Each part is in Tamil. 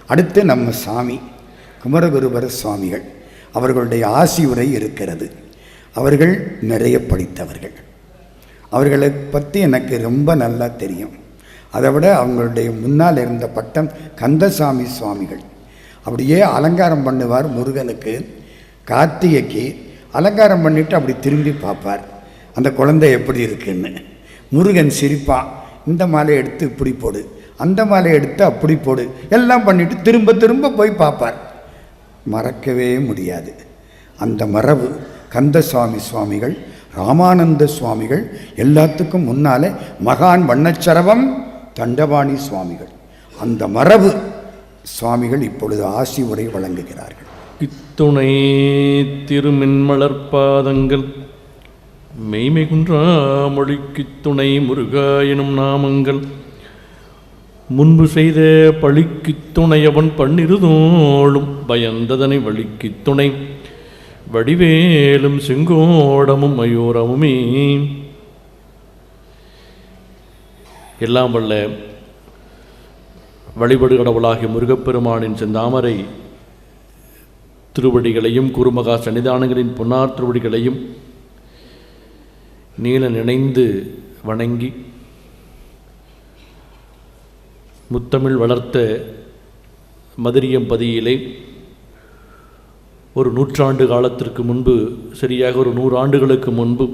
அடுத்து நம்ம சாமி குமரகுருபர சுவாமிகள், அவர்களுடைய ஆசி உரை இருக்கிறது. அவர்கள் நிறைய படித்தவர்கள். அவர்களை பற்றி எனக்கு ரொம்ப நல்லா தெரியும். அதை விட அவங்களுடைய முன்னால் இருந்த பட்டம் கந்தசாமி சுவாமிகள். அப்படியே அலங்காரம் பண்ணுவார் முருகனுக்கு. கார்த்திகைக்கு அலங்காரம் பண்ணிவிட்டு அப்படி திரும்பி பார்ப்பார், அந்த குழந்தை எப்படி இருக்குன்னு. முருகன் சிரிப்பான், இந்த மாலை எடுத்து இப்படி போடு, அந்த மாலை எடுத்து அப்படி போடு, எல்லாம் பண்ணிவிட்டு திரும்ப திரும்ப போய் பார்ப்பார். மறக்கவே முடியாது அந்த மரபு. கந்தசாமி சுவாமிகள், ராமானந்த சுவாமிகள், எல்லாத்துக்கும் முன்னாலே மகான் வண்ணச்சரவம் தண்டபாணி சுவாமிகள். அந்த மரபு சுவாமிகள் இப்பொழுது ஆசி உரை வழங்குகிறார்கள். இத்துணை திருமின்மலர்பாதங்கள் மெய்மை குன்றா மொழிக்குத் துணை முருகா எனும் நாமங்கள் முன்பு செய்த பழிக்குத் துணையவன் பன்னிருதோளும் பயந்ததனை வழிக்குத் துணை வடிவேலும் செங்கோடமும் மயூரமுமே. எல்லாம் வல்ல வழிபடு கடவுளாகிய முருகப்பெருமானின் செந்தாமரை திருவடிகளையும் குருமகா சன்னிதானங்களின் பொன்னார் திருவடிகளையும் நீல நினைந்து வணங்கி முத்தமிழ் வளர்த்த மதுரியம்பதியிலே ஒரு 100 ஆண்டு காலத்திற்கு முன்பு, சரியாக ஒரு 100 ஆண்டுகளுக்கு முன்பு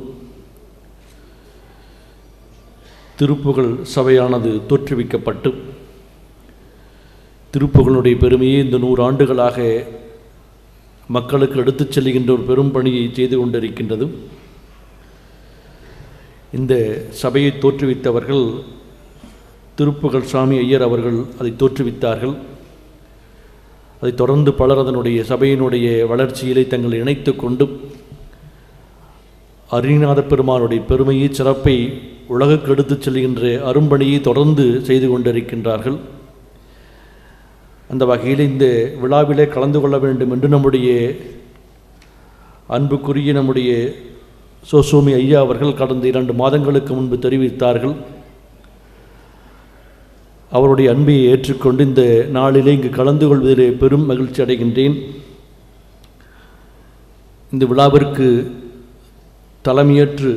திருப்புகழ் சபையானது தோற்றுவிக்கப்பட்டு திருப்புகழுடைய பெருமையை இந்த 100 ஆண்டுகளாக மக்களுக்கு எடுத்துச் செல்கின்ற ஒரு பெரும் பணியை செய்து கொண்டிருக்கின்றது. இந்த சபையை தோற்றுவித்தவர்கள் திருப்புகழ் சாமி ஐயர் அவர்கள் அதை தோற்றுவித்தார்கள். அதைத் தொடர்ந்து பலர் அதனுடைய சபையினுடைய வளர்ச்சியிலே தங்களை இணைத்து கொண்டு அருணிநாத பெருமானுடைய பெருமையை சிறப்பை உலகுக்கு எடுத்துச் செல்கின்ற அரும்பணியை தொடர்ந்து செய்து கொண்டிருக்கின்றார்கள். அந்த வகையில் இந்த விழாவிலே கலந்து கொள்ள வேண்டும் என்று நம்முடைய அன்புக்குரிய நம்முடைய சோசோமி ஐயா அவர்கள் கடந்த 2 மாதங்களுக்கு முன்பு தெரிவித்தார்கள். அவருடைய அன்பையை ஏற்றுக்கொண்டு இந்த நாளிலே இங்கு கலந்து கொள்வதிலே பெரும் மகிழ்ச்சி அடைகின்றேன். இந்த விழாவிற்கு தலைமையேற்று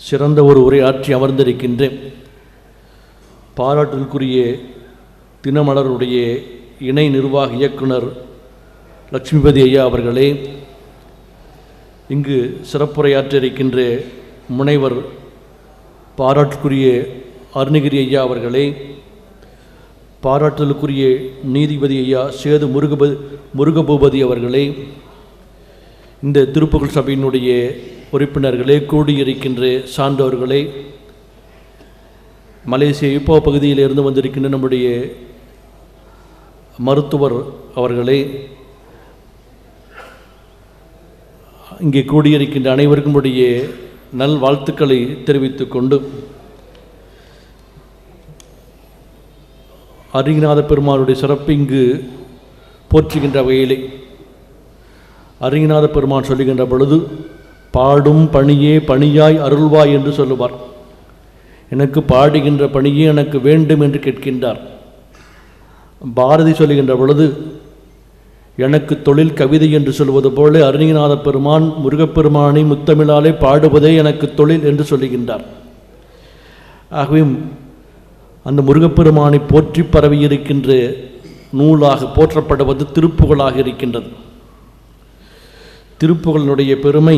சிறந்த ஒரு உரையாற்றி அமர்ந்திருக்கின்றேன் பாராட்டுக்குரிய தினமலருடைய இணை நிர்வாக இயக்குனர் லட்சுமிபதி ஐயா அவர்களே, இங்கு சிறப்புரையாற்ற இருக்கின்ற முனைவர் பாராட்டுக்குரிய அருணகிரி ஐயா அவர்களே, பாராட்டுதலுக்குரிய நீதிபதி ஐயா சேது முருகபூபதி அவர்களே, இந்த திருப்புகழ் சபையினுடைய உறுப்பினர்களே, கூடியிருக்கின்ற சான்றோர்களே, மலேசிய இப்போ பகுதியில் இருந்து வந்திருக்கின்ற நம்முடைய மருத்துவர் அவர்களே, இங்கே கூடியிருக்கின்ற அனைவருக்கும் நம்முடைய நல் வாழ்த்துக்களை தெரிவித்துக் கொண்டு அருணிநாத பெருமானுடைய சிறப்பு இங்கு போற்றுகின்ற வகையிலே அருணிநாத பெருமான் சொல்லுகின்ற பொழுது பாடும் பணியே பணியாய் அருள்வாய் என்று சொல்லுவார். எனக்கு பாடுகின்ற பணியே எனக்கு வேண்டும் என்று கேட்கின்றார். பாரதி சொல்லுகின்ற பொழுது எனக்கு தொழில் கவிதை என்று சொல்வது போல அருணிநாத பெருமான் முருகப்பெருமானை முத்தமிழாலே பாடுவதே எனக்கு தொழில் என்று சொல்லுகின்றார். ஆகவே அந்த முருகப்பெருமானை போற்றி பரவி இருக்கின்ற நூலாக போற்றப்படுவது திருப்புகழாக இருக்கின்றது. திருப்புகழினுடைய பெருமை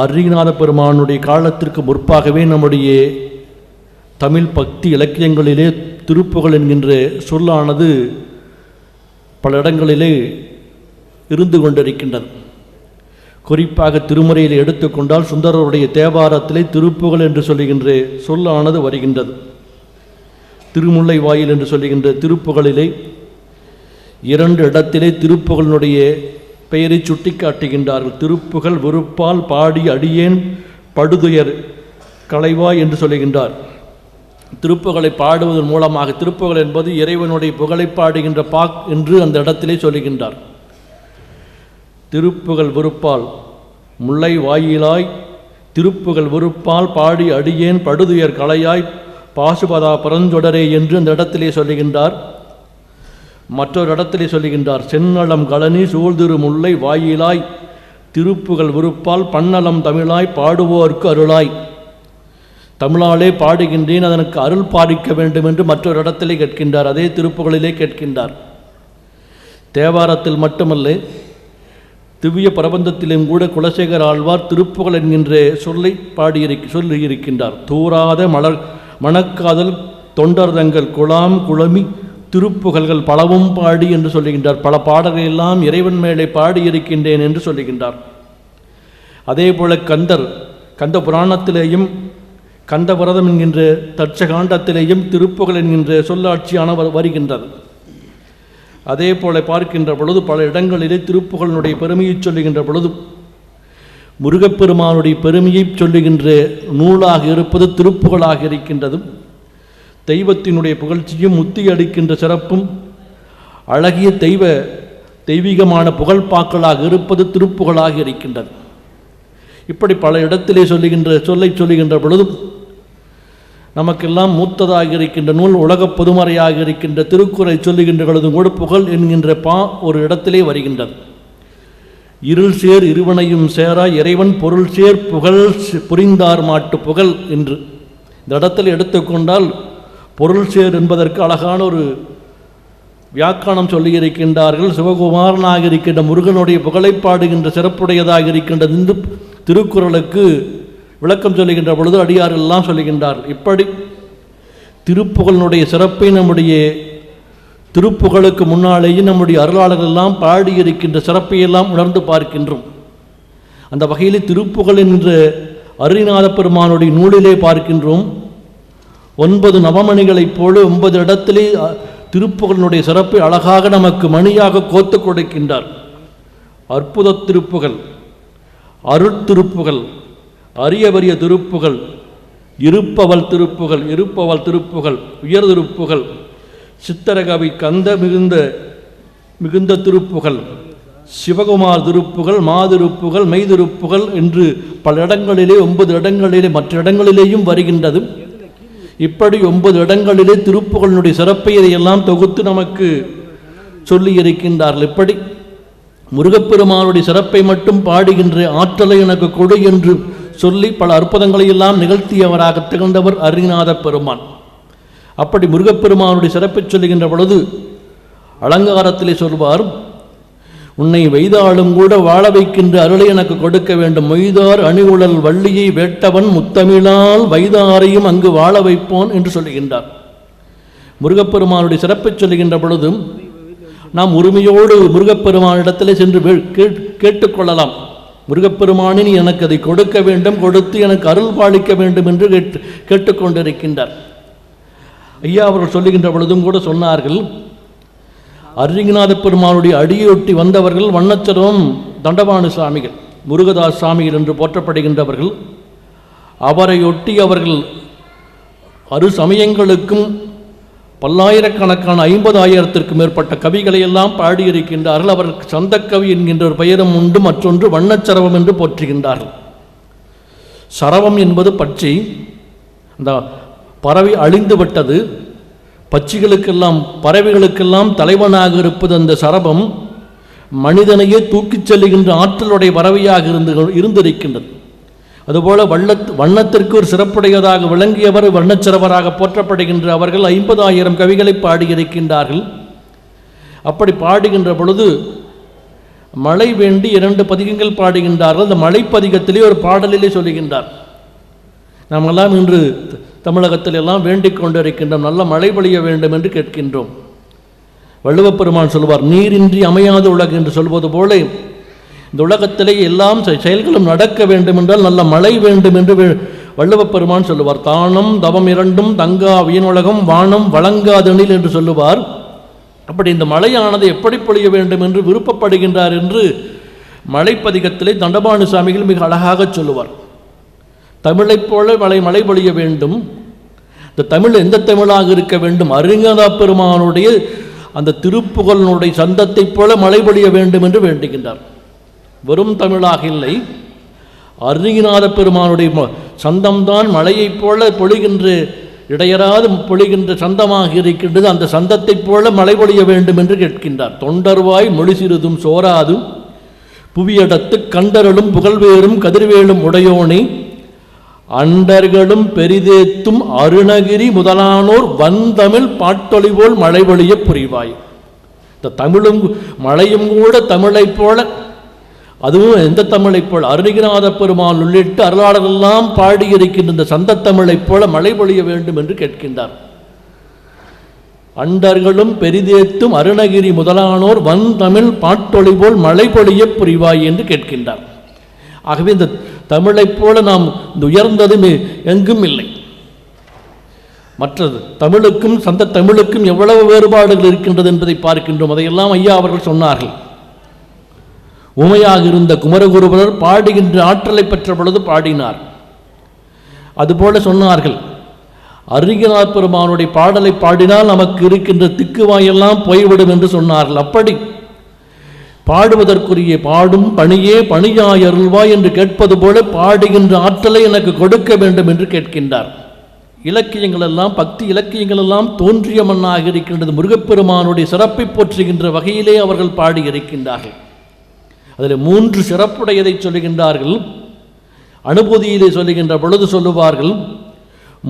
அருணிநாத பெருமானுடைய காலத்திற்கு முற்பாகவே நம்முடைய தமிழ் பக்தி இலக்கியங்களிலே திருப்புகழ் என்கின்ற சொல்லானது பல இடங்களிலே இருந்து கொண்டிருக்கின்றது. குறிப்பாக திருமுறையில் எடுத்துக்கொண்டால் சுந்தரருடைய தேவாரத்திலே திருப்புகழ் என்று சொல்லுகின்ற சொல்லானது வருகின்றது. திருமுல்லை வாயில் என்று சொல்லுகின்ற திருப்புகழிலே 2 இடத்திலே திருப்புகழினுடைய பெயரை சுட்டி காட்டுகின்றார்கள். திருப்புகழ் விருப்பால் பாடி அடியேன் படுதுயர் களைவாய் என்று சொல்லுகின்றார். திருப்புகழை பாடுவதன் மூலமாக, திருப்புகழ் என்பது இறைவனுடைய புகழை பாடுகின்ற பாக் என்று அந்த இடத்திலே சொல்லுகின்றார். திருப்புகழ் விருப்பால் முல்லை வாயிலாய் திருப்புகழ் விருப்பால் பாடி அடியேன் படுதுயர் களையாய் பாசுபதா பரஞ்சொடரே என்று அந்த இடத்திலே சொல்லுகின்றார். மற்றொரு இடத்திலே சொல்லுகின்றார், சென்னலம் கழனி சூழ்திரு முல்லை வாயிலாய் திருப்புகள் விருப்பால் பன்னலம் தமிழாய் பாடுவோர்க்கு அருளாய். தமிழாலே பாடுகின்றேன், அதற்கு அருள் பாடிக்க வேண்டும் என்று மற்றொரு இடத்திலே கேட்கின்றார். அதே திருப்புகளிலே கேட்கின்றார். தேவாரத்தில் மட்டுமல்ல, திவ்ய பிரபந்தத்திலும் கூட குலசேகர ஆழ்வார் திருப்புகள் என்கின்ற சொல்லை சொல்லியிருக்கின்றார். தூராத மணக்காதல் தொண்டர்தங்கள் குலாம் குளமி திருப்புகழ்கள் பலவும் பாடி என்று சொல்லுகின்றார். பல பாடல்கள் எல்லாம் இறைவன் மேலே பாடியிருக்கின்றேன் என்று சொல்லுகின்றார். அதே போல கந்த புராணத்திலேயும் கந்தவிரதம் என்கின்ற தட்சகாண்டத்திலேயும் திருப்புகழ் என்கின்ற சொல்லாட்சியான வருகின்றது. அதே போல பார்க்கின்ற பொழுது பல இடங்களிலே திருப்புகழினுடைய பெருமையை சொல்லுகின்ற பொழுது முருகப்பெருமானுடைய பெருமையை சொல்லுகின்ற நூலாக இருப்பது திருப்புகழாக இருக்கின்றதும், தெய்வத்தினுடைய புகழ்ச்சியும் முத்தி அளிக்கின்ற சிறப்பும் அழகிய தெய்வீகமான புகழ்பாக்களாக இருப்பது திருப்புகழாக இருக்கின்றது. இப்படி பல இடத்திலே சொல்லுகின்ற பொழுதும் நமக்கெல்லாம் மூத்ததாக இருக்கின்ற நூல் உலகப் பொதுமறையாக இருக்கின்ற திருக்குறை சொல்லுகின்ற பொழுதும் கூட புகழ் என்கின்ற ஒரு இடத்திலே வருகின்றது. இருள் சேர் இருவனையும் சேரா இறைவன் பொருள் சேர் புகழ் புரிந்தார் மாட்டு புகழ் என்று இந்த இடத்தில் எடுத்துக்கொண்டால் பொருள் சேர் என்பதற்கு அழகான ஒரு வியாக்கானம் சொல்லியிருக்கின்றார்கள். சிவகுமாரனாக இருக்கின்ற முருகனுடைய புகழை பாடுகின்ற சிறப்புடையதாக இருக்கின்றது இந்த திருக்குறளுக்கு விளக்கம் சொல்லுகின்ற பொழுது அடியார் எல்லாம் சொல்லுகின்றார். இப்படி திருப்புகழினுடைய சிறப்பை நம்முடைய திருப்புகழுக்கு முன்னாலேயே நம்முடைய அருளாளர்கள் எல்லாம் பாடியிருக்கின்ற சிறப்பையெல்லாம் உணர்ந்து பார்க்கின்றோம். அந்த வகையில் திருப்புகழ் என்ற அருணாத பெருமானுடைய நூலிலே பார்க்கின்றோம். 9 நவமணிகளைப் போல 9 இடத்திலே திருப்புகழினுடைய சிறப்பை அழகாக நமக்கு மணியாக கோத்து கொடுக்கின்றார். அற்புத திருப்புகழ், அருட்திருப்புகழ், அரிய திருப்புகழ், இருப்பவள் திருப்புகழ், உயர் திருப்புகழ், சித்தரகவி கந்த மிகுந்த திருப்புகழ், சிவகுமார் திருப்புகழ், மாதிருப்புகழ், மெய்திருப்புகழ் என்று பல இடங்களிலே 9 இடங்களிலே மற்ற இடங்களிலேயும் வருகின்றது. இப்படி 9 இடங்களிலே திருப்புகழினுடைய சிறப்பை இதையெல்லாம் தொகுத்து நமக்கு சொல்லி இருக்கின்றார்கள். இப்படி முருகப்பெருமானுடைய சிறப்பை மட்டும் பாடுகின்ற ஆற்றலை எனக்கு கொடு என்று சொல்லி பல அற்புதங்களை எல்லாம் நிகழ்த்தியவராக திகழ்ந்தவர் அருணாத பெருமான். அப்படி முருகப்பெருமானுடைய சிறப்பை சொல்லுகின்ற பொழுது அலங்காரத்திலே சொல்வார், உன்னை வைதாலும் கூட வாழ வைக்கின்ற அருளை எனக்கு கொடுக்க வேண்டும். மொய்தார் அணிகுழல் வள்ளியை வேட்டவன் முத்தமிழால் வைதாரையும் அங்கு வாழ வைப்போன் என்று சொல்லுகின்றார். முருகப்பெருமானுடைய சிறப்பை சொல்லுகின்ற பொழுதும் நாம் உரிமையோடு முருகப்பெருமானிடத்திலே சென்று கேட்டுக்கொள்ளலாம். முருகப்பெருமானின் எனக்கு அதை கொடுக்க வேண்டும், கொடுத்து எனக்கு அருள் பாலிக்க வேண்டும் என்று கேட்டுக்கொண்டிருக்கின்றார். ஐயா அவர்கள் சொல்லுகின்ற பொழுதும் கூட சொன்னார்கள், அருணாத பெருமானுடைய அடியொட்டி வந்தவர்கள் வண்ணச்சரம் தண்டபாணி சுவாமிகள், முருகதாஸ் சுவாமிகள் என்று போற்றப்படுகின்றவர்கள். அவரையொட்டி அவர்கள் அரு சமயங்களுக்கும் பல்லாயிரக்கணக்கான 50,000த்திற்கும் மேற்பட்ட கவிகளை எல்லாம் பாடியிருக்கின்றார்கள். அவருக்கு சந்தக்கவி என்கின்ற ஒரு பெயரும் உண்டு, மற்றொன்று வண்ணச்சரவம் என்று போற்றுகின்றார்கள். சரவம் என்பது பட்சி, அந்த பறவை அழிந்துவிட்டது, பட்சிகளுக்கெல்லாம் பறவைகளுக்கெல்லாம் தலைவனாக இருப்பது அந்த சரபம் மனிதனையே தூக்கிச் செல்லுகின்ற ஆற்றலுடைய பறவையாக இருந்திருக்கின்றது. அதுபோல வண்ணத்திற்கு ஒரு சிறப்புடையதாக விளங்கியவர் வண்ணச்சிறவராக போற்றப்படுகின்ற அவர்கள் 50,000 கவிகளை பாடியிருக்கின்றார்கள். அப்படி பாடுகின்ற பொழுது மழை வேண்டி 2 பதிகங்கள் பாடுகின்றார்கள். அந்த மழை பதிகத்திலே ஒரு பாடலிலே சொல்லுகின்றார், நாமெல்லாம் இன்று தமிழகத்தில் எல்லாம் வேண்டிக் கொண்டிருக்கின்றோம், நல்ல மழை பொழிய வேண்டும் என்று கேட்கின்றோம். வள்ளுவப்பெருமான் சொல்வார், நீரின்றி அமையாத உலகு என்று சொல்வது போல இந்த உலகத்திலே எல்லாம் செயல்களும் நடக்க வேண்டும் என்றால் நல்ல மழை வேண்டும் என்று வள்ளுவப்பெருமான் சொல்லுவார். தானம் தவம் இரண்டும் தங்கா வீணுலகம் வானம் வழங்காதெனில் என்று சொல்லுவார். அப்படி இந்த மழையானது எப்படி பொழிய வேண்டும் என்று விருப்பப்படுகின்றார் என்று மழைப்பதிகத்திலே தண்டபாணி சுவாமிகள் மிக அழகாக சொல்லுவார். தமிழைப் போல மழை பொழிய வேண்டும். இந்த தமிழ் எந்த தமிழாக இருக்க வேண்டும்? அருணாத பெருமானுடைய அந்த திருப்புகழினுடைய சந்தத்தைப் போல மழை பொழிய வேண்டும் என்று வேண்டுகின்றார். வெறும் தமிழாக இல்லை, அருணாத பெருமானுடைய சந்தம்தான் மழையைப் போல பொழிகின்ற இடையராது பொழிகின்ற சந்தமாக இருக்கின்றது. அந்த சந்தத்தைப் போல மழை பொழிய வேண்டும் என்று கேட்கின்றார். தொண்டர்வாய் மொழி சிறிதும் சோராதும் புவியடத்து கண்டரலும் புகழ்வேரும் கதிர்வேலும் உடையோனே அண்டர்களும் பெரிதேத்தும் அருணகிரி முதலானோர் வந்தமிழ் பாட்டொழிபோல் மழை பொழிய புரிவாய். இந்த தமிழும் மழையும் கூட தமிழைப் போல, அதுவும் எந்த தமிழைப் போல, அருணகிரிநாத பெருமான் உள்ளிட்டு அருளாளரெல்லாம் பாடியிருக்கின்ற இந்த சந்த தமிழைப் போல மழை பொழிய வேண்டும் என்று கேட்கின்றார். அண்டர்களும் பெரிதேத்தும் அருணகிரி முதலானோர் வந்தமிழ் பாட்டொழிபோல் மழை பொழிய புரிவாய் என்று கேட்கின்றார். ஆகவே இந்த தமிழைப் போல நாம் இந்த உயர்ந்ததும் எங்கும் இல்லை. மற்றது தமிழுக்கும் சந்த தமிழுக்கும் எவ்வளவு வேறுபாடுகள் இருக்கின்றது என்பதை பார்க்கின்றோம். அதையெல்லாம் ஐயா அவர்கள் சொன்னார்கள். உமையாக இருந்த குமரகுருபரர் பாடுகின்ற ஆற்றலை பெற்ற பொழுது பாடினார். அதுபோல சொன்னார்கள், அருணகிரிநாத பெருமானுடைய பாடலை பாடினால் நமக்கு இருக்கின்ற திக்குவாயெல்லாம் போய்விடும் என்று சொன்னார்கள். அப்படி பாடுவதற்குரிய பாடும் பணியே பணியாய் அருள்வாய் என்று கேட்பது போல பாடுகின்ற ஆற்றலை எனக்கு கொடுக்க வேண்டும் என்று கேட்கின்றார். இலக்கியங்கள் எல்லாம் பக்தி இலக்கியங்கள் எல்லாம் தோன்றிய மண்ணாக இருக்கின்றது. முருகப்பெருமானுடைய சிறப்பை போற்றுகின்ற வகையிலே அவர்கள் பாடியிருக்கின்றார்கள். அதில் 3 சிறப்புடையதை சொல்லுகின்றார்கள். அனுபூதியிலே சொல்லுகின்ற பொழுது சொல்லுவார்கள்,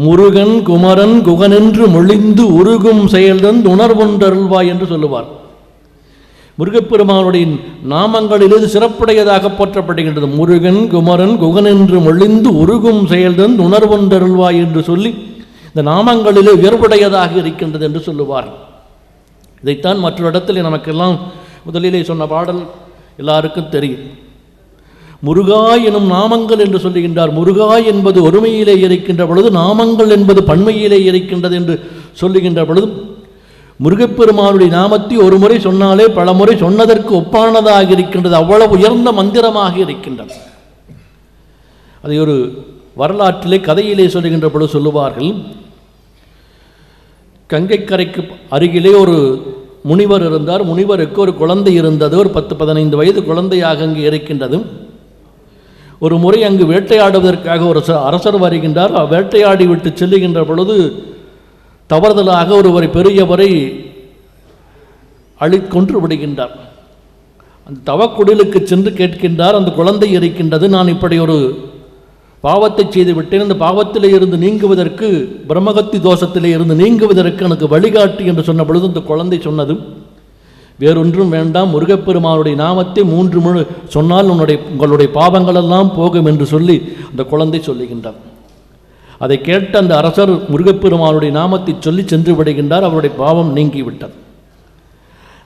முருகன் குமரன் குகனென்று மொழிந்து உருகும் செயல்தன் உணர்வொன்றருள்வாய் என்று சொல்லுவார். முருகப்பெருமானுடைய நாமங்களில் இது சிறப்புடையதாக போற்றப்படுகின்றது. முருகன் குமரன் குகன் என்று மொழிந்து உருகும் செயல்தன் உணர்வொன்றருள்வாய் என்று சொல்லி இந்த நாமங்களிலே உயர்வுடையதாக இருக்கின்றது என்று சொல்லுவார். இதைத்தான் மற்றொரு இடத்தில் நமக்கெல்லாம் முதலிலே சொன்ன பாடல் எல்லாருக்கும் தெரியும். முருகா எனும் நாமங்கள் என்று சொல்லுகின்றார். முருகா என்பது ஒருமையிலே இருக்கின்ற பொழுது, நாமங்கள் என்பது பன்மையிலே இருக்கின்றது என்று சொல்லுகின்ற பொழுது, முருகப்பெருமானுடைய நாமத்தை ஒரு முறை சொன்னாலே பல முறை சொன்னதற்கு ஒப்பானதாக இருக்கின்றது. அவ்வளவு உயர்ந்த மந்திரமாக இருக்கின்றது. அதை ஒரு வரலாற்றிலே கதையிலே சொல்லுகின்ற பொழுது சொல்லுவார்கள், கங்கைக்கரைக்கு அருகிலே ஒரு முனிவர் இருந்தார். முனிவருக்கு ஒரு குழந்தை இருந்தது. ஒரு 10-15 வயது குழந்தையாக அங்கு இருக்கின்றது. ஒரு முறை அங்கு வேட்டையாடுவதற்காக ஒரு அரசர் வருகின்றார். வேட்டையாடி விட்டு செல்லுகின்ற பொழுது தவறுதலாக ஒருவரை பெரியவரை கொன்று விடுகின்றார். அந்த தவக்குடிலுக்கு சென்று கேட்கின்றார், அந்த குழந்தை இருக்கின்றது, நான் இப்படி ஒரு பாவத்தை செய்து விட்டேன், அந்த பாவத்திலே இருந்து நீங்குவதற்கு, பிரம்மகத்தி தோஷத்திலே இருந்து நீங்குவதற்கு எனக்கு வழிகாட்டி என்று சொன்ன பொழுது அந்த குழந்தை சொன்னது, வேறொன்றும் வேண்டாம், முருகப்பெருமானுடைய நாமத்தை 3 முறை சொன்னால் உங்களுடைய பாவங்களெல்லாம் போகும் என்று சொல்லி அந்த குழந்தை சொல்லுகின்றார். அதை கேட்ட அந்த அரசர் முருகப்பெருமானுடைய நாமத்தை சொல்லி சென்று விடுகின்றார். அவருடைய பாவம் நீங்கிவிட்டது.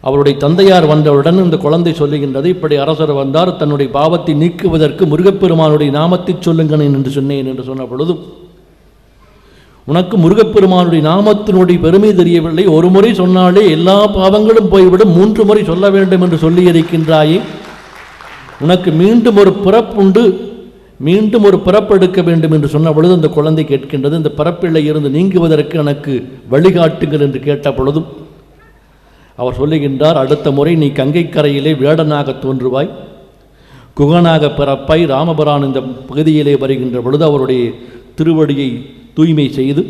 அவருடைய தந்தையார் வந்தவுடன் இந்த குழந்தை சொல்லுகின்றது, இப்படி அரசர் வந்தார், தன்னுடைய பாவத்தை நீக்குவதற்கு முருகப்பெருமானுடைய நாமத்தை சொல்லுங்கள் என்று சொன்னேன் என்று சொன்ன பொழுது, உனக்கு முருகப்பெருமானுடைய நாமத்தினுடைய பெருமை தெரியவில்லை, ஒரு முறை சொன்னாலே எல்லா பாவங்களும் போய்விடும், 3 முறை சொல்ல வேண்டும் என்று சொல்லியிருக்கின்றாயே, உனக்கு மீண்டும் ஒரு பிறப்புண்டு, மீண்டும் ஒரு பிறப்பெடுக்க வேண்டும் என்று சொன்ன பொழுது அந்த குழந்தை கேட்கின்றது, இந்த பிறப்பில்லை இருந்து நீங்குவதற்கு எனக்கு வழிகாட்டுங்கள் என்று கேட்ட பொழுதும் அவர் சொல்லுகின்றார், அடுத்த முறை நீ கங்கைக்கரையிலே வேடனாக தோன்றுவாய், குகனாக பிறப்பாய், ராமபிரான் இந்த பகுதியிலே வருகின்ற பொழுது அவருடைய திருவடியை தூய்மை செய்து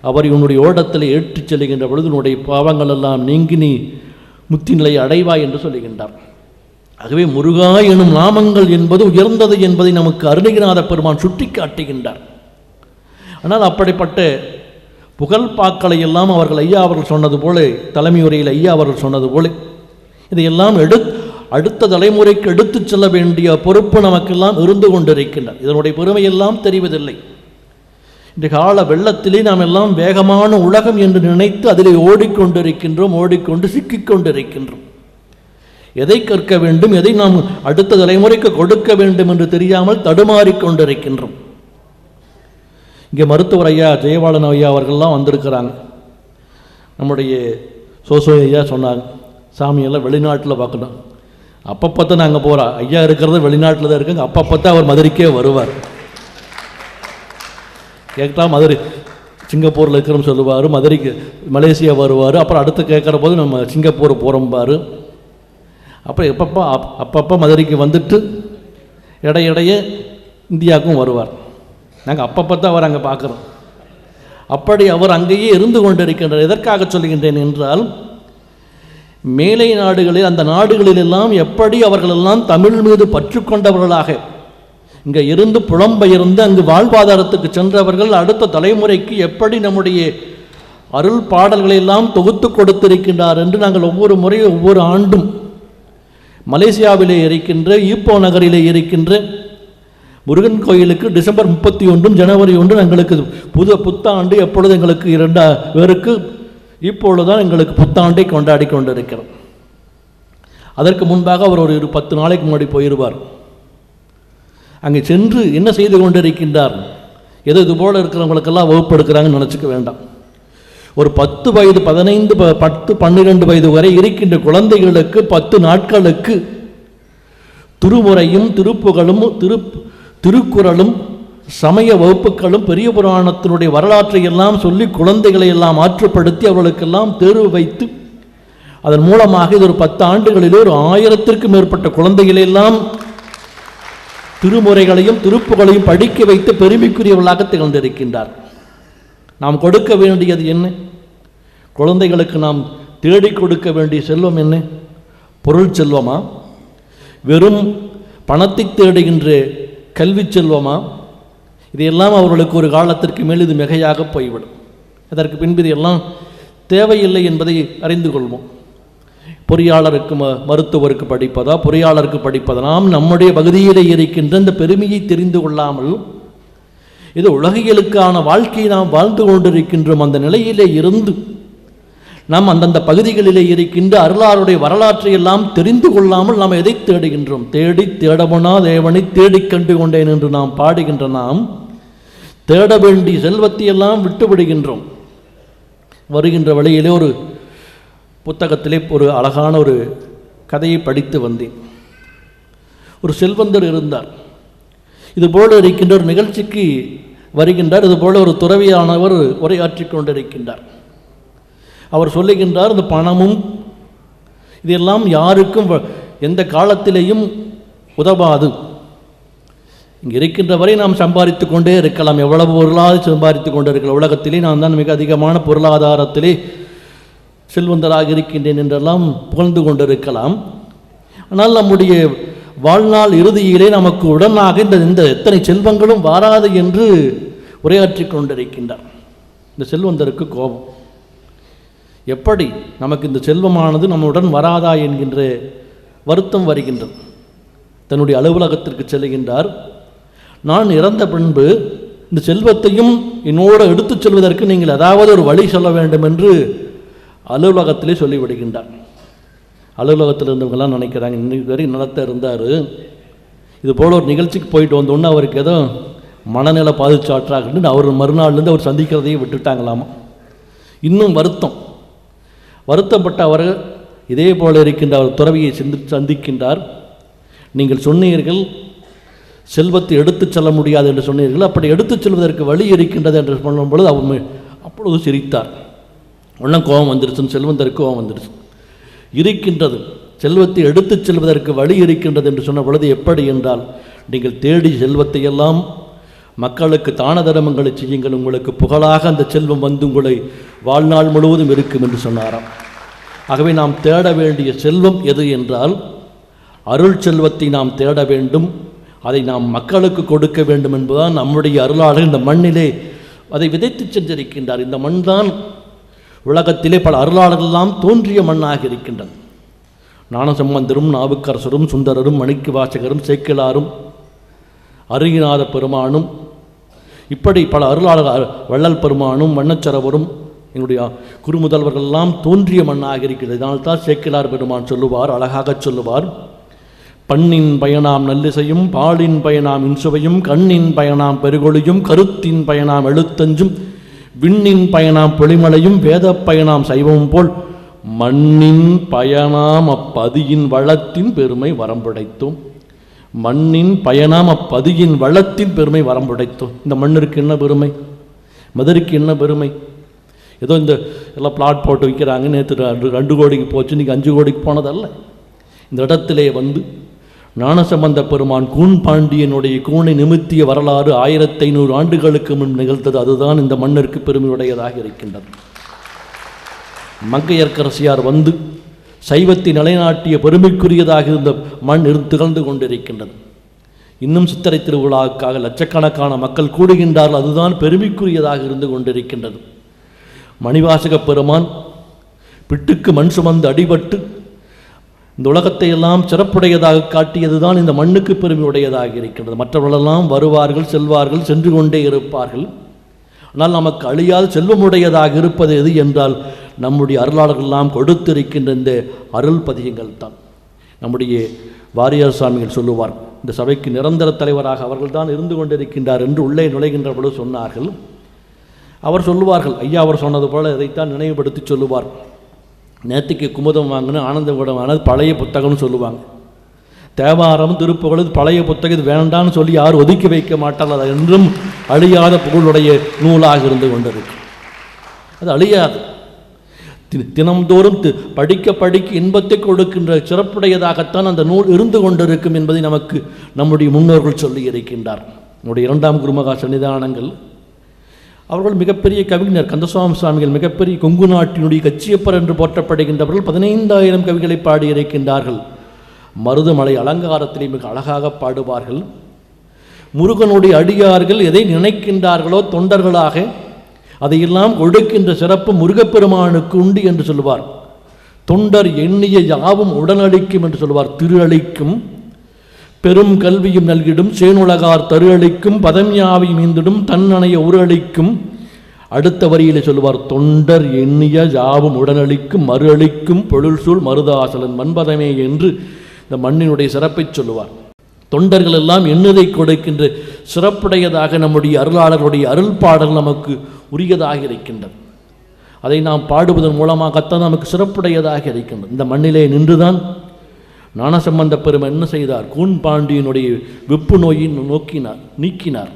அவரை உன்னுடைய ஓடத்தில் ஏற்றிச் செல்லுகின்ற பொழுது உன்னுடைய பாவங்கள் எல்லாம் நீங்கி நீ முத்தி நிலையை அடைவாய் என்று சொல்லுகின்றார். ஆகவே முருகா எனும் நாமங்கள் என்பது உயர்ந்தது என்பதை நமக்கு அருணகிரிநாத பெருமான் சுட்டி காட்டுகின்றார். ஆனால் அப்படிப்பட்ட புகழ்பாக்களை எல்லாம் அவர்கள் ஐயா அவர்கள் சொன்னது போல, தலைமை உரையில் ஐயா அவர்கள் சொன்னது போல, இதையெல்லாம் அடுத்த தலைமுறைக்கு எடுத்துச் செல்ல வேண்டிய பொறுப்பு நமக்கெல்லாம் இருந்து கொண்டிருக்கின்றது. இதனுடைய பெருமையெல்லாம் தெரிவதில்லை. இந்த கால வெள்ளத்திலே நாம் எல்லாம் வேகமான உலகம் என்று நினைத்து அதிலே ஓடிக்கொண்டு சிக்கிக்கொண்டிருக்கின்றோம். எதை கற்க வேண்டும், எதை நாம் அடுத்த தலைமுறைக்கு கொடுக்க வேண்டும் என்று தெரியாமல் தடுமாறிக்கொண்டிருக்கின்றோம். இங்கே மருத்துவர் ஐயா ஜெயபாலன் ஐயா அவர்கள்லாம் வந்திருக்கிறாங்க. நம்முடைய சோசோ ஐயா சொன்னாங்க, சாமியெல்லாம் வெளிநாட்டில் பார்க்கணும். அப்பப்போ தான் நாங்கள் போகிறோம், ஐயா இருக்கிறது வெளிநாட்டில் தான் இருக்குங்க, அப்பப்போ தான் அவர் மதுரைக்கே வருவார். கேட்டால் மதுரை சிங்கப்பூரில் இருக்கிறோம் சொல்லுவார், மதுரைக்கு மலேசியா வருவார், அப்புறம் அடுத்து கேட்குற போது நம்ம சிங்கப்பூர் போகிறோம்பார். அப்புறம் அப்பப்போ மதுரைக்கு வந்துட்டு இடையிடையே இந்தியாவுக்கும் வருவார். நாங்கள் அப்பப்போ தான் அவர் அங்கே பார்க்குறோம். அப்படி அவர் அங்கேயே இருந்து கொண்டிருக்கின்றார். எதற்காக சொல்கின்றேன் என்றால், மேலை நாடுகளில், அந்த நாடுகளிலெல்லாம் எப்படி அவர்களெல்லாம் தமிழ் மீது பற்று கொண்டவர்களாக இங்கே இருந்து புலம்பெயர்ந்து அங்கு வாழ்வாதாரத்துக்கு சென்றவர்கள் அடுத்த தலைமுறைக்கு எப்படி நம்முடைய அருள் பாடல்களை எல்லாம் தொகுத்து கொடுத்திருக்கின்றார் என்று நாங்கள் ஒவ்வொரு முறையும் ஒவ்வொரு ஆண்டும் மலேசியாவிலே இருக்கின்ற ஈப்போ நகரிலே இருக்கின்ற முருகன் கோயிலுக்கு டிசம்பர் 31 ஜனவரி 1 எங்களுக்கு புத்தாண்டு எப்பொழுது எங்களுக்கு 2 பேருக்கு இப்பொழுதுதான் எங்களுக்கு புத்தாண்டை கொண்டாடி கொண்டிருக்கிறோம். அதற்கு முன்பாக அவர் ஒரு 10 நாளைக்கு முன்னாடி போயிடுவார். அங்கே சென்று என்ன செய்து கொண்டிருக்கின்றார், எது இது போல இருக்கிறவங்களுக்கெல்லாம் வகுப்படுக்கிறாங்கன்னு நினச்சிக்க வேண்டாம். ஒரு 10 வயது 15 10 12 வயது வரை இருக்கின்ற குழந்தைகளுக்கு 10 நாட்களுக்கு திருமுறையும் திருப்புகளும் திருக்குறளும் சமய வகுப்புகளும் பெரிய புராணத்தினுடைய வரலாற்றை எல்லாம் சொல்லி குழந்தைகளை எல்லாம் ஆற்றுப்படுத்தி அவர்களுக்கெல்லாம் தேர்வு வைத்து அதன் மூலமாக இது ஒரு 10 ஆண்டுகளிலே ஒரு 1000த்திற்கும் மேற்பட்ட குழந்தைகளெல்லாம் திருமுறைகளையும் திருப்புகளையும் படிக்க வைத்து பெருமைக்குரியவர்களாக திகழ்ந்திருக்கின்றார். நாம் கொடுக்க வேண்டியது என்ன? குழந்தைகளுக்கு நாம் தேடி கொடுக்க வேண்டிய செல்வம் என்ன? பொருள் செல்வமா? வெறும் பணத்தை தேடுகின்ற கல்வி செல்வமா? இதையெல்லாம் அவர்களுக்கு ஒரு காலத்திற்கு மேல் இது மிகையாக போய்விடும். அதற்கு பின்பு இதெல்லாம் தேவையில்லை என்பதை அறிந்து கொள்வோம். பொறியாளருக்கு மருத்துவருக்கு படிப்பதா, பொறியாளருக்கு படிப்பதா, நாம் நம்முடைய பகுதியிலே இருக்கின்ற இந்த பெருமையை தெரிந்து கொள்ளாமல் இது உலகியலுக்கான வாழ்க்கையை நாம் வாழ்ந்து கொண்டிருக்கின்றோம். அந்த நிலையிலே இருந்து நாம் அந்தந்த பகுதிகளிலே இருக்கின்ற அருளாருடைய வரலாற்றை எல்லாம் தெரிந்து கொள்ளாமல் நாம் எதை தேடுகின்றோம்? தேடமுனா தேவனை தேடிக் கண்டு கொண்டேன் என்று நாம் பாடுகின்ற நாம் தேட வேண்டிய செல்வத்தை எல்லாம் விட்டுவிடுகின்றோம். வருகின்ற வழியிலே ஒரு புத்தகத்திலே ஒரு அழகான ஒரு கதையை படித்து வந்தேன். ஒரு செல்வந்தர் இருந்தார். இதுபோல இருக்கின்ற ஒரு நிகழ்ச்சிக்கு வருகின்றார். இதுபோல ஒரு துறவியானவர் உரையாற்றி கொண்டிருக்கின்றார். அவர் சொல்லுகின்றார், இந்த பணமும் இதெல்லாம் யாருக்கும் எந்த காலத்திலேயும் உதவாது. இங்கே இருக்கின்ற வரை நாம் சம்பாதித்து கொண்டே இருக்கலாம், எவ்வளவு பொருளாதார சம்பாதித்து கொண்டே இருக்கலாம். உலகத்திலே நான் தான் மிக அதிகமான பொருளாதாரத்திலே செல்வந்தராக இருக்கின்றேன் என்றெல்லாம் புகழ்ந்து கொண்டிருக்கலாம். ஆனால் நம்முடைய வாழ்நாள் இறுதியிலே நமக்கு உடனாக இந்த எத்தனை செல்வங்களும் வாராது என்று உரையாற்றி கொண்டிருக்கின்றார். இந்த செல்வந்தருக்கு கோபம். எப்படி நமக்கு இந்த செல்வமானது நம்முடன் வராதா என்கின்ற வருத்தம் வருகின்றது. தன்னுடைய அலுவலகத்திற்கு செல்கின்றார். நான் இறந்த பின்பு இந்த செல்வத்தையும் என்னோடு எடுத்துச் செல்வதற்கு நீங்கள் ஏதாவது ஒரு வழி சொல்ல வேண்டும் என்று அலுவலகத்திலே சொல்லிவிடுகின்றார். அலுவலகத்தில் இருந்தவங்கெல்லாம் நினைக்கிறாங்க, இன்னைக்கு வரை நிலத்தை இருந்தார், இது போல் ஒரு நிகழ்ச்சிக்கு போயிட்டு வந்தோன்னா அவருக்கு ஏதோ மனநிலை பாதிச்சாற்றாகன்னு அவர் மறுநாள்லேருந்து அவர் சந்திக்கிறதையே விட்டுட்டாங்களாமா. இன்னும் வருத்தப்பட்ட அவர் இதே போல இருக்கின்ற அவர் துறவியை சந்திக்கின்றார். நீங்கள் சொன்னீர்கள் செல்வத்தை எடுத்துச் செல்ல முடியாது என்று சொன்னீர்கள், அப்படி எடுத்துச் செல்வதற்கு வழி இருக்கின்றது என்று சொல்லும் பொழுது அவர் அப்பொழுது சிரித்தார். ஒன்றும் கோபம் வந்துருச்சுன்னு, செல்வந்தருக்கு கோபம் வந்துருச்சு. இருக்கின்றது, செல்வத்தை எடுத்துச் செல்வதற்கு வழி இருக்கின்றது என்று சொன்ன பொழுது எப்படி என்றால், நீங்கள் தேடி செல்வத்தை எல்லாம் மக்களுக்கு தான தர்மங்களை செய்யுங்கள், உங்களுக்கு புகழாக அந்த செல்வம் வந்து உங்களை வாழ்நாள் முழுவதும் இருக்கும் என்று சொன்னாராம். ஆகவே நாம் தேட வேண்டிய செல்வம் எது என்றால் அருள் செல்வத்தை நாம் தேட வேண்டும். அதை நாம் மக்களுக்கு கொடுக்க வேண்டும் என்பதுதான் நம்முடைய அருளாளர் இந்த மண்ணிலே அதை விதைத்து சென்றிருக்கின்றார். இந்த மண் தான் உலகத்திலே பல அருளாளர்களெல்லாம் தோன்றிய மண்ணாக இருக்கின்றன. ஞானசம்பந்தரும் நாவுக்கரசரும் சுந்தரரும் மணிக்கு வாசகரும் சேக்கிழாரும் அருகிநாத பெருமானும் இப்படி பல அருளாளர் வள்ளல் பெருமானும் வண்ணச்சரவரும் எங்களுடைய குருமுதல்வர்களெல்லாம் தோன்றிய மண்ணாக இருக்கிறது. இதனால்தான் சேக்கிழார் பெருமான் சொல்லுவார், அழகாக சொல்லுவார், பண்ணின் பயனாம் நல்லிசையும் பாலின் பயனாம் இன்சுவையும் கண்ணின் பயனாம் பெருகொழியும் கருத்தின் பயனாம் எழுத்தஞ்சும் விண்ணின் பயனாம் பொலிமலையும் வேத பயனாம் சைவமும் போல் மண்ணின் பயனாம் அப்பதியின் வளத்தின் பெருமை வரம்புடைத்தோம். மண்ணின் பயனாம் அப்பதியின் வளத்தின் பெருமை வரம்புடைத்தோம். இந்த மண்ணிற்கு என்ன பெருமை, மதுரைக்கு என்ன பெருமை? ஏதோ இந்த எல்லாம் பிளாட் போட்டு வைக்கிறாங்க, நேற்று 2 கோடிக்கு போச்சு, இன்றைக்கி 5 கோடிக்கு போனதல்ல. இந்த இடத்திலே வந்து ஞானசம்பந்த பெருமான் கூன் பாண்டியனுடைய கூனை நிமித்திய வரலாறு 1500 ஆண்டுகளுக்கு முன் நிகழ்ந்தது. அதுதான் இந்த மண்ணிற்கு பெருமையுடையதாக இருக்கின்றது. மங்கையர்க்கரசியார் வந்து சைவத்தை நிலைநாட்டிய பெருமைக்குரியதாக இருந்த மண் திகழ்ந்து கொண்டிருக்கின்றது. இன்னும் சித்திரை திருவிழாவுக்காக லட்சக்கணக்கான மக்கள் கூடுகின்றார்கள். அதுதான் பெருமைக்குரியதாக இருந்து கொண்டிருக்கின்றது. மணிவாசக பெருமான் பிட்டுக்கு மண் சுமந்து அடிபட்டு இந்த உலகத்தை எல்லாம் சிறப்புடையதாக காட்டியதுதான் இந்த மண்ணுக்கு பெருமையுடையதாக இருக்கின்றது. மற்றவர்களெல்லாம் வருவார்கள், செல்வார்கள், சென்று கொண்டே இருப்பார்கள். ஆனால் நமக்கு அழியாத செல்வமுடையதாக இருப்பது எது என்றால் நம்முடைய அருளாளர்களெல்லாம் கொடுத்திருக்கின்ற இந்த அருள் பதிகங்கள் தான். நம்முடைய வாரியார் சுவாமிகள் சொல்லுவார், இந்த சபைக்கு நிரந்தர தலைவராக அவர்கள் தான் இருந்து கொண்டிருக்கின்றார் என்று உள்ளே நுழைகின்ற பொழுது சொன்னார்கள். அவர் சொல்லுவார்கள், ஐயா அவர் சொன்னது போல இதைத்தான் நினைவுபடுத்தி சொல்லுவார். நேற்றுக்கு குமுதம் வாங்கின ஆனந்தகுடம் ஆனது பழைய புத்தகம்னு சொல்லுவாங்க. தேவாரம் திருப்புகழ் பழைய புத்தகம் இது வேண்டான்னு சொல்லி யார் ஒதுக்கி வைக்க மாட்டால் அது என்றும் அழியாத புகழுடைய நூலாக இருந்து கொண்டிருக்கு. அது அழியாது. தினம்தோறும் படிக்க படிக்க இன்பத்தை கொடுக்கின்ற சிறப்புடையதாகத்தான் அந்த நூல் இருந்து கொண்டிருக்கும் என்பதை நமக்கு நம்முடைய முன்னோர்கள் சொல்லி இருக்கின்றார். நம்முடைய 2ஆம் குருமகா சன்னிதானங்கள் அவர்கள் மிகப்பெரிய கவிஞர் கந்தசுவாமி சுவாமிகள் மிகப்பெரிய கொங்கு நாட்டினுடைய கச்சியப்பர் என்று போற்றப்படுகின்றவர்கள் 15,000 கவிகளை பாடியிருக்கின்றார்கள். மருதமலை அலங்காரத்திலே மிக அழகாக பாடுவார்கள். முருகனுடைய அடியார்கள் எதை நினைக்கின்றார்களோ தொண்டர்களாக அதையெல்லாம் கொடுக்கின்ற சிறப்பு முருகப்பெருமானுக்கு உண்டு என்று சொல்லுவார். தொண்டர் எண்ணிய யாவும் உடனளிக்கும் என்று சொல்லுவார். திரு அளிக்கும் பெரும் கல்வியும் நல்கிடும் சேனுலகார் தரு அளிக்கும் பதம் யாவையும் மீந்திடும் தன்னணைய உரளிக்கும். அடுத்த வரியிலே சொல்லுவார், தொண்டர் எண்ணிய யாவும் உடனளிக்கும் மறு அளிக்கும் பொருள் சூழ் மருதாசலன் மண்பதமே என்று இந்த மண்ணினுடைய சிறப்பை சொல்லுவார். தொண்டர்கள் எல்லாம் எண்ணுதை கொடுக்கின்ற சிறப்புடையதாக நம்முடைய அருளாளர்களுடைய அருள் பாடல் நமக்கு உரியதாக இருக்கின்றது. அதை நாம் பாடுவதன் மூலமாகத்தான் நமக்கு சிறப்புடையதாக இருக்கின்றது. இந்த மண்ணிலே நின்றுதான் ஞானசம்பந்த பெருமை என்ன செய்தார்? கூன் பாண்டியனுடைய வெப்பு நோயை நீக்கினார்.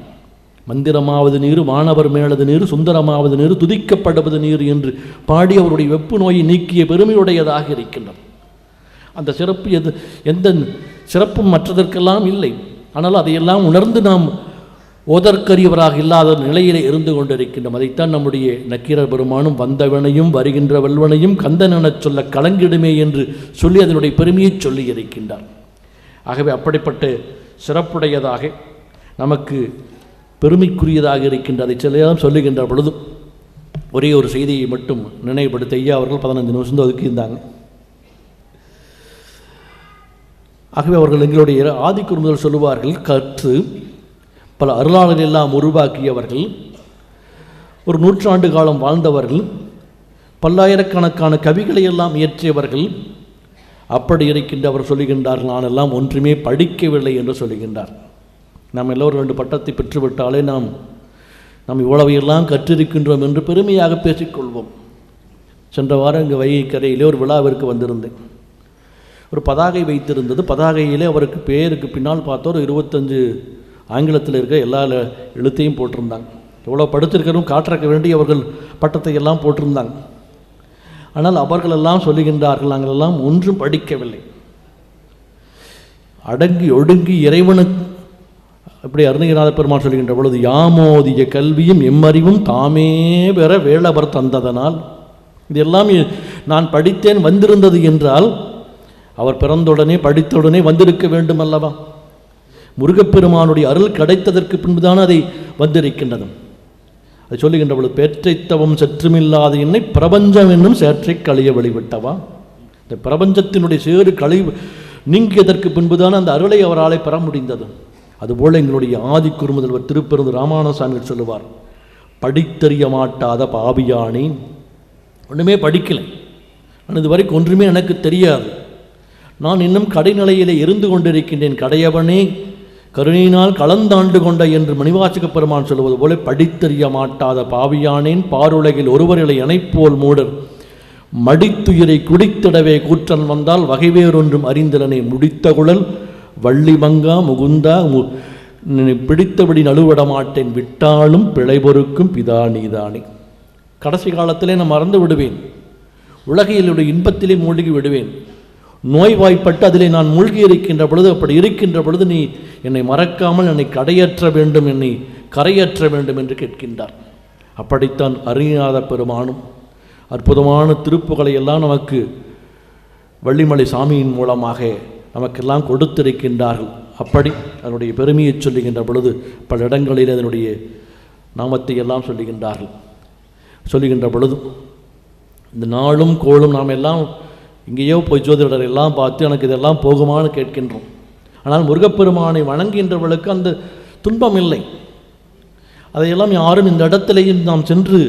மந்திரமாவது நீர், வானவர் மேலது நீர், சுந்தரமாவது நீர், துதிக்கப்படுவது நீர் என்று பாடி அவருடைய வெப்பு நோயை நீக்கிய பெருமையுடையதாக இருக்கின்றது. அந்த சிறப்பு எந்த சிறப்பும் மற்றதற்கெல்லாம் இல்லை. ஆனால் அதையெல்லாம் உணர்ந்து நாம் ஓதற்கரியவராக இல்லாத நிலையிலே இருந்து கொண்டிருக்கின்றோம். அதைத்தான் நம்முடைய நக்கீரர் பெருமானும் வந்தவனையும் வருகின்ற வல்வனையும் கந்தன் எனச் சொல்ல கலங்கிடுமே என்று சொல்லி அதனுடைய பெருமையை சொல்லி இருக்கின்றார். ஆகவே அப்படிப்பட்ட சிறப்புடையதாக நமக்கு பெருமைக்குரியதாக இருக்கின்ற அதை சிலையாம் சொல்லுகின்ற பொழுதும் ஒரே ஒரு செய்தியை மட்டும் நினைவுபடுத்த ஐயா அவர்கள் 15 நிமிஷம் ஒதுக்கியிருந்தாங்க. ஆகவே அவர்கள் எங்களுடைய ஆதிக்குறுமுதல் சொல்லுவார்கள், கற்று பல அருளாளர்கள் எல்லாம் உருவாக்கியவர்கள், ஒரு 100 ஆண்டு காலம் வாழ்ந்தவர்கள், பல்லாயிரக்கணக்கான கவிகளை எல்லாம் இயற்றியவர்கள். அப்படி இருக்கின்றவர் சொல்லுகின்றார்கள், நான் எல்லாம் ஒன்றுமே படிக்கவில்லை என்று சொல்லுகின்றார். நாம் எல்லோரும் 2 பட்டத்தை பெற்றுவிட்டாலே நாம் இவ்வளவையெல்லாம் கற்றிருக்கின்றோம் என்று பெருமையாக பேசிக்கொள்வோம். சென்ற வாரம் இங்கே வைகைக்கரையிலே ஒரு விழாவிற்கு வந்திருந்தேன். ஒரு பதாகை வைத்திருந்தது. பதாகையிலே அவருக்கு பேருக்கு பின்னால் பார்த்தா ஒரு 25 ஆங்கிலத்தில் இருக்க எல்லா எழுத்தையும் போட்டிருந்தாங்க. எவ்வளோ படித்திருக்கிறோம் காட்டுறக்க வேண்டி அவர்கள் பட்டத்தை எல்லாம் போட்டிருந்தாங்க. ஆனால் அவர்களெல்லாம் சொல்லுகின்றார்கள், நாங்கள் எல்லாம் ஒன்றும் படிக்கவில்லை, அடங்கி ஒடுங்கி இறைவனுக்கு. அப்படி அருணகிரிநாத பெருமான் சொல்லுகின்ற பொழுது, யாமோதிய கல்வியும் எம்மறிவும் தாமே பெற வேளவர் தந்ததனால். இதெல்லாம் நான் படித்தேன் வந்திருந்தது என்றால் அவர் பிறந்தவுடனே படித்தவுடனே வந்திருக்க வேண்டும் அல்லவா? முருகப்பெருமானுடைய அருள் கிடைத்ததற்கு பின்புதான் அதை வந்திருக்கின்றது. அதை சொல்லுகின்ற பொழுது, பேற்றைத்தவம் சற்றுமில்லாத என்னை பிரபஞ்சம் என்னும் சேற்றை கழிய வழிவிட்டவா. இந்த பிரபஞ்சத்தினுடைய சேறு கழிவு நீங்கியதற்கு பின்புதான் அந்த அருளை அவரால் பெற முடிந்தது. அதுபோல் எங்களுடைய ஆதி குருமுதல்வர் திருப்பெருந்து ராமானுசாமிகள் சொல்லுவார், படித்தறிய மாட்டாத பாவியானே. ஒன்றுமே படிக்கலை, ஆனால் இது வரைக்கும் ஒன்றுமே எனக்கு தெரியாது, நான் இன்னும் கடைநிலையிலே இருந்து கொண்டிருக்கின்றேன், கடையவனே கருணையினால் கலந்தாண்டு கொண்ட என்று மணிவாசக பெருமான் சொல்வது போல, படித்தறிய மாட்டாத பாவியானேன் பாருலகில் ஒருவர்களை அணைப்போல் மூடர் மடித்துயிரை குடித்திடவே கூற்றன் வந்தால் வகைவேறொன்றும் அறிந்தலனை முடித்த குழல் வள்ளி மங்கா முகுந்தா பிடித்தபடி நழுவிட மாட்டேன் விட்டாலும் பிழை பொறுக்கும் பிதா நீதானே. கடைசி காலத்திலே நான் மறந்து விடுவேன், உலகிலுடைய இன்பத்திலே மூழ்கி விடுவேன், நோய்வாய்ப்பட்டு அதிலே நான் மூழ்கி இருக்கின்ற பொழுது, அப்படி இருக்கின்ற பொழுது நீ என்னை மறக்காமல் என்னை கரையேற்ற வேண்டும், என்னை கரையேற்ற வேண்டும் என்று கேட்கின்றார். அப்படித்தான் அருணாத பெருமானும் அற்புதமான திருப்புகளை எல்லாம் நமக்கு வள்ளிமலை சாமியின் மூலமாக நமக்கெல்லாம் கொடுத்திருக்கின்றார்கள். அப்படி அதனுடைய பெருமையை சொல்லுகின்ற பொழுது பல இடங்களில் அதனுடைய நாமத்தை எல்லாம் சொல்லுகின்ற பொழுது இந்த நாளும் கோளும் நாம் எல்லாம் இங்கேயோ போய் ஜோதிடர் எல்லாம் பார்த்து எனக்கு இதெல்லாம் போகுமான்னு கேட்கின்றோம். ஆனால் முருகப்பெருமானை வணங்குகின்றவர்களுக்கு அந்த துன்பம் இல்லை. அதையெல்லாம் யாரும் இந்த இடத்திலேயும் நாம் சென்று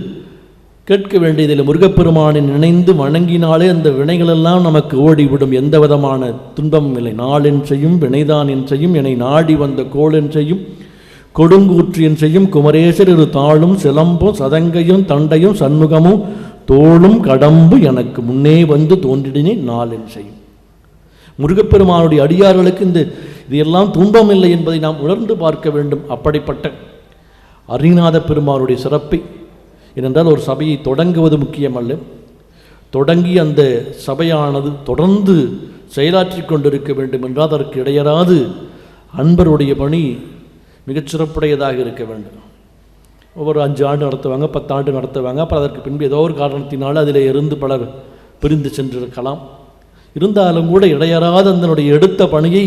கேட்க வேண்டியதில்லை. முருகப்பெருமானை நினைந்து வணங்கினாலே அந்த வினைகளெல்லாம் நமக்கு ஓடிவிடும். எந்த விதமான துன்பமும் இல்லை. நாளென் செய்யும் வினைதான் என் செய்யும், என்னை நாடி வந்த கோளென் செய்யும், கொடுங்கூற்றியன் செய்யும், குமரேசர் இரு தாளும் சிலம்பும் சதங்கையும் தண்டையும் சண்முகமும் தோளும் கடம்பு எனக்கு முன்னே வந்து தோன்றினே நாளென் செய்யும். முருகப்பெருமானுடைய அடியார்களுக்கு இதையெல்லாம் துன்பம் இல்லை என்பதை நாம் உணர்ந்து பார்க்க வேண்டும். அப்படிப்பட்ட அருணாத பெருமானுடைய சிறப்பை, ஏனென்றால் ஒரு சபையை தொடங்குவது முக்கியமல்ல, தொடங்கி அந்த சபையானது தொடர்ந்து செயலாற்றி கொண்டிருக்க வேண்டும் என்றால் அதற்கு இடையராது அன்பருடைய பணி மிகச்சிறப்புடையதாக இருக்க வேண்டும். ஒவ்வொரு 5 ஆண்டு நடத்துவாங்க, 10 ஆண்டு நடத்துவாங்க. அப்புறம் அதற்கு பின்பு ஏதோ ஒரு காரணத்தினால் அதில் இருந்து பலர் பிரிந்து சென்றிருக்கலாம். இருந்தாலும் கூட இடையராது அதனுடைய எடுத்த பணியை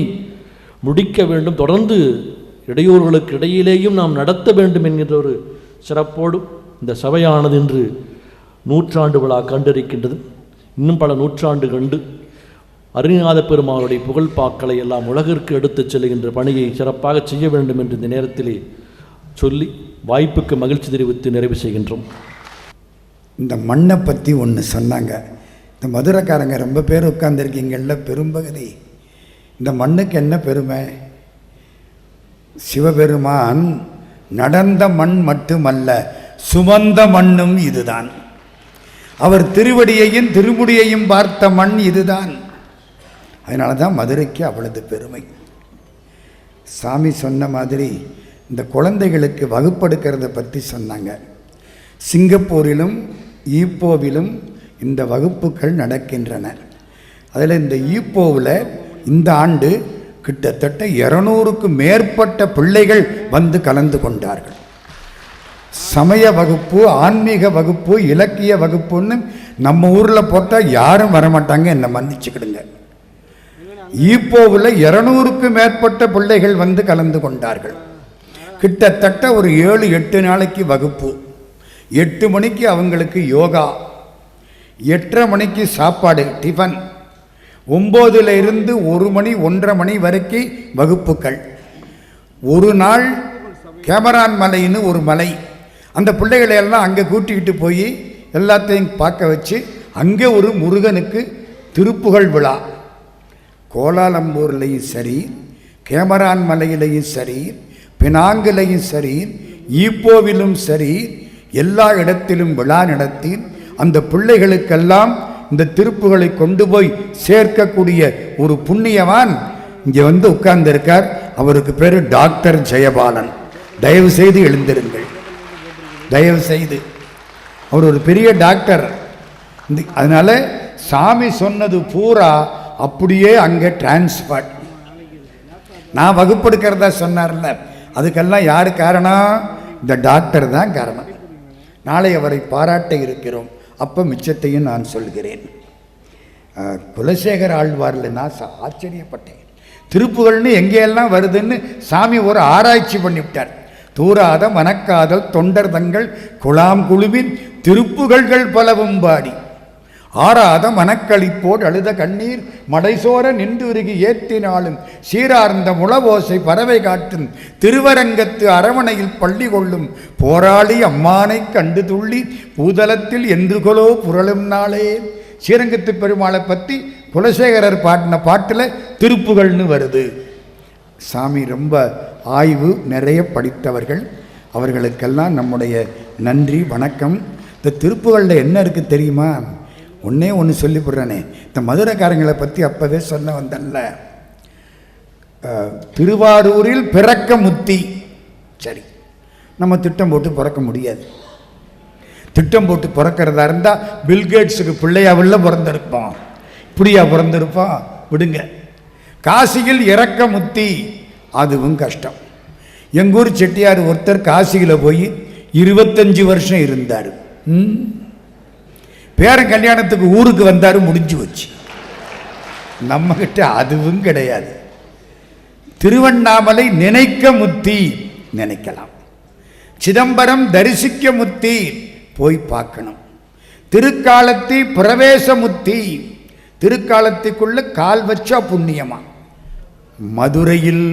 முடிக்க வேண்டும். தொடர்ந்து இடையூறுகளுக்கு இடையிலேயும் நாம் நடத்த வேண்டும் என்கின்ற ஒரு சிறப்போடு இந்த சபையானது இன்று 100 விழா கண்டிருக்கின்றது. இன்னும் பல 100 கண்டு அருணாத பெருமானுடைய புகழ்பாக்களை எல்லாம் உலகிற்கு எடுத்துச் செல்கின்ற பணியை சிறப்பாக செய்ய வேண்டும் என்று இந்த நேரத்திலே சொல்லி வாய்ப்புக்கு மகிழ்ச்சி தெரிவித்து நிறைவு செய்கின்றோம். இந்த மண்ணை பற்றி ஒன்று சொன்னாங்க. இந்த மதுரைக்காரங்க ரொம்ப பேர் உட்கார்ந்துருக்கீங்கள்ல, பெரும்பகுதி இந்த மண்ணுக்கு என்ன பெருமை? சிவபெருமான் நடந்த மண் மட்டுமல்ல, சுமந்த மண்ணும் இதுதான். அவர் திருவடியையும் திருமுடியையும் பார்த்த மண் இதுதான். அதனால தான் மதுரைக்கு அவ்வளவு பெருமை. சாமி சொன்ன மாதிரி இந்த குழந்தைகளுக்கு வகுப்படுக்கிறத பற்றி சொன்னாங்க. சிங்கப்பூரிலும் ஈப்போவிலும் இந்த வகுப்புகள் நடக்கின்றன. அதில் இந்த ஈப்போவில் இந்த ஆண்டு கிட்டத்தட்ட 200க்கு மேற்பட்ட பிள்ளைகள் வந்து கலந்து கொண்டார்கள். சமய வகுப்பு, ஆன்மீக வகுப்பு, இலக்கிய வகுப்புன்னு நம்ம ஊரில் போட்டால் யாரும் வரமாட்டாங்க, என்னை மன்னிச்சுக்கிடுங்க. ஈப்போவில் 200க்கு மேற்பட்ட பிள்ளைகள் வந்து கலந்து கொண்டார்கள். கிட்டத்தட்ட ஒரு 7-8 நாளைக்கு வகுப்பு. 8 மணிக்கு அவங்களுக்கு யோகா, 8:30 மணிக்கு சாப்பாடு டிஃபன், 9ல் இருந்து 1 மணி 1:30 மணி வரைக்கும் வகுப்புகள். ஒரு நாள் கேமரான் மலைன்னு ஒரு மலை, அந்த பிள்ளைகளை எல்லாம் அங்கே கூட்டிக்கிட்டு போய் எல்லாத்தையும் பார்க்க வச்சு அங்கே ஒரு முருகனுக்கு திருப்புகழ் விழா. கோலாலம்பூர்லேயும் சரி, கேமரான் மலையிலையும் சரி, பினாங்கிலையும் சரி, ஈப்போவிலும் சரி, எல்லா இடத்திலும் விழா நடத்தி அந்த பிள்ளைகளுக்கெல்லாம் இந்த திருப்புகளை கொண்டு போய் சேர்க்கக்கூடிய ஒரு புண்ணியவான் இங்கே வந்து உட்கார்ந்திருக்கார். அவருக்கு பேர் டாக்டர் ஜெயபாலன். தயவு செய்து எழுந்திருங்கள், தயவு செய்து. அவர் ஒரு பெரிய டாக்டர். அதனால சாமி சொன்னது பூரா அப்படியே அங்கே டிரான்ஸ்பர். நான் வகுப்படுக்கிறதா சொன்னார்ல, அதுக்கெல்லாம் யார் காரணம்? இந்த டாக்டர் தான் காரணம். நாளை அவரை பாராட்ட இருக்கிறோம். அப்போ மிச்சத்தையும் நான் சொல்கிறேன். குலசேகர ஆழ்வாரில் நான் ஆச்சரியப்பட்டேன். திருப்புகள்னு எங்கேயெல்லாம் வருதுன்னு சாமி ஒரு ஆராய்ச்சி பண்ணிவிட்டார். தூராத மனக்காதல் தொண்டர் தங்கள் குலாம் குழுவின் திருப்புகள்கள் பலவும் பாடி ஆறாத மனக்களிப்போடு அழுத கண்ணீர் மடைசோர நின்று உருகி ஏற்றினாலும் சீரார்ந்த முளவோசை பறவை காட்டும் திருவரங்கத்து அரவணையில் பள்ளி கொள்ளும் போராளி அம்மானை கண்டு துள்ளி பூதலத்தில் என்றுகொலோ புரளும் நாளே. ஸ்ரீரங்கத்து பெருமாளை பற்றி குலசேகரர் பாடின பாட்டில் திருப்புகள்னு வருது. சாமி ரொம்ப ஆய்வு நிறைய படித்தவர்கள். அவர்களுக்கெல்லாம் நம்முடைய நன்றி வணக்கம். இந்த திருப்புகளில் என்ன இருக்குது தெரியுமா? ஒன்றே ஒன்று சொல்லிவிடுறேனே, இந்த மதுரைக்காரங்களை பற்றி அப்போவே சொன்ன வந்தல்ல, திருவாரூரில் பிறக்க முத்தி. சரி, நம்ம திட்டம் போட்டு பிறக்க முடியாது. திட்டம் போட்டு பிறக்கிறதா இருந்தால் பில்கேட்ஸுக்கு பிள்ளையாவில் பிறந்திருப்போம். இப்படியா பிறந்திருப்போம்? விடுங்க. காசியில் இறக்க முத்தி, அதுவும் கஷ்டம். எங்கூர் செட்டியார் ஒருத்தர் காசியில் போய் 25 வருஷம் இருந்தார். பேரன் கல்யாணத்துக்கு ஊருக்கு வந்தார், முடிஞ்சு வச்சு. நம்மகிட்ட அதுவும் கிடையாது. திருவண்ணாமலை நினைக்க முத்தி, நினைக்கலாம். சிதம்பரம் தரிசிக்க முத்தி, போய் பார்க்கணும். திருக்காலத்தி பிரவேச முத்தி, திருக்காலத்திற்குள்ள கால் வச்சா புண்ணியமா. மதுரையில்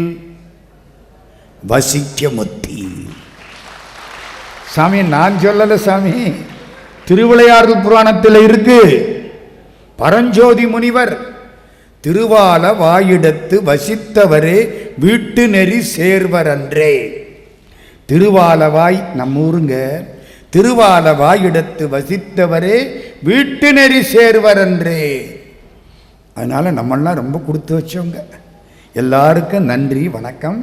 வசிக்க முத்தி. சாமி நான் சொல்லல சாமி, திருவிளையாடல் புராணத்தில் இருக்கு. பரஞ்சோதி முனிவர் திருவால வாயிடத்து வசித்தவரே வீட்டு நெறி சேர்வரன்றே. திருவாலவாய் நம்ம ஊருங்க. திருவாலவாயிடத்து வசித்தவரே வீட்டு நெறி சேர்வரன்றே. அதனால நம்மளாம் ரொம்ப கொடுத்து வச்சவங்க. எல்லாருக்கும் நன்றி, வணக்கம்.